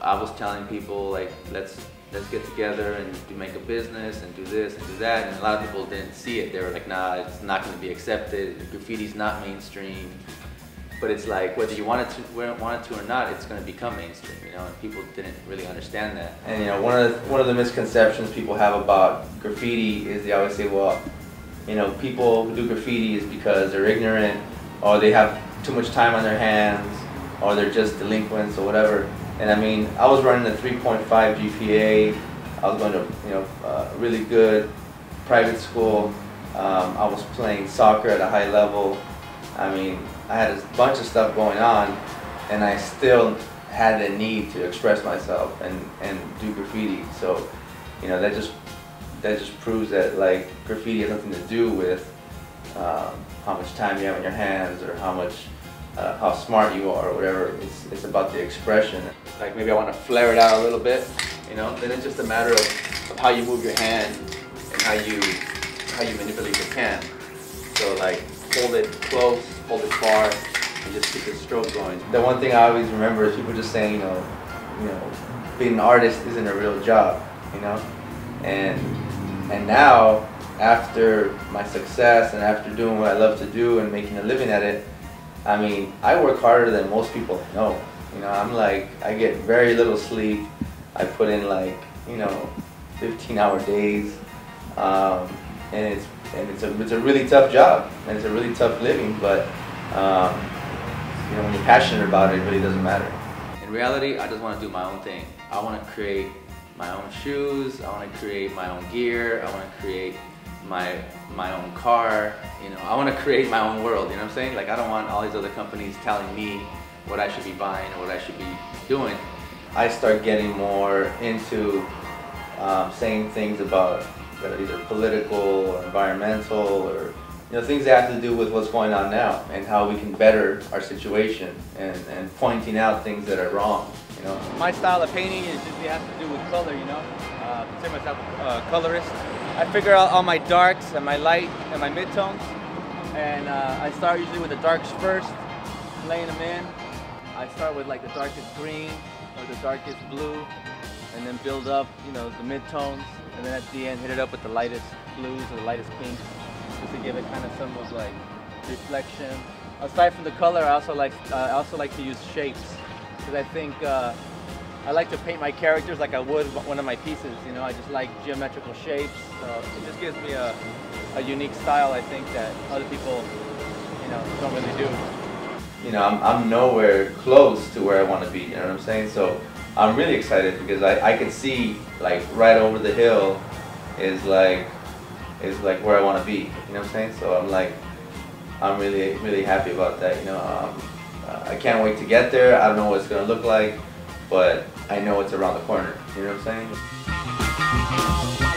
I was telling people like, let's get together and make a business and do this and do that, and a lot of people didn't see it. They were like, nah, it's not going to be accepted. Graffiti's not mainstream. But it's like, whether you want it to or not, it's going to become mainstream, you know, and people didn't really understand that. And you know, one of the misconceptions people have about graffiti is they always say, well, you know, people who do graffiti is because they're ignorant, or they have too much time on their hands, or they're just delinquents or whatever. And I mean, I was running a 3.5 GPA. I was going to, you know, a really good private school. I was playing soccer at a high level. I mean, I had a bunch of stuff going on, and I still had a need to express myself and do graffiti. So, you know, that just proves that like graffiti has nothing to do with how much time you have on your hands or how smart you are or whatever. It's about the expression. Like maybe I want to flare it out a little bit, you know. Then it's just a matter of how you move your hand and how you manipulate your can. So like, hold it close, hold it far, and just keep the stroke going. The one thing I always remember is people just saying, you know, being an artist isn't a real job, you know. And now, after my success and after doing what I love to do and making a living at it, I mean, I work harder than most people I know. You know, I'm like, I get very little sleep. I put in like, you know, 15-hour days, and it's a really tough job, and it's a really tough living. But you know, when you're passionate about it, it really doesn't matter. In reality, I just want to do my own thing. I want to create my own shoes. I want to create my own gear. I want to create my own car. You know, I want to create my own world. You know what I'm saying? Like, I don't want all these other companies telling me what I should be buying or what I should be doing. I start getting more into saying things about that are either political or environmental, or you know, things that have to do with what's going on now and how we can better our situation, and pointing out things that are wrong. You know, my style of painting is just, it has to do with color. You know, I consider myself a colorist. I figure out all my darks and my light and my midtones, and I start usually with the darks first, laying them in. I start with like the darkest green or the darkest blue, and then build up, you know, the midtones, and then at the end hit it up with the lightest blues or the lightest pinks, just to give it kind of some of like reflection. Aside from the color, I also like to use shapes, because I think I like to paint my characters like I would one of my pieces. You know, I just like geometrical shapes, so it just gives me a unique style, I think, that other people, you know, don't really do. You know, I'm nowhere close to where I want to be, you know what I'm saying? So I'm really excited because I can see like right over the hill is like where I want to be, you know what I'm saying? So I'm really happy about that, you know. I can't wait to get there. I don't know what it's going to look like, but I know it's around the corner, you know what I'm saying?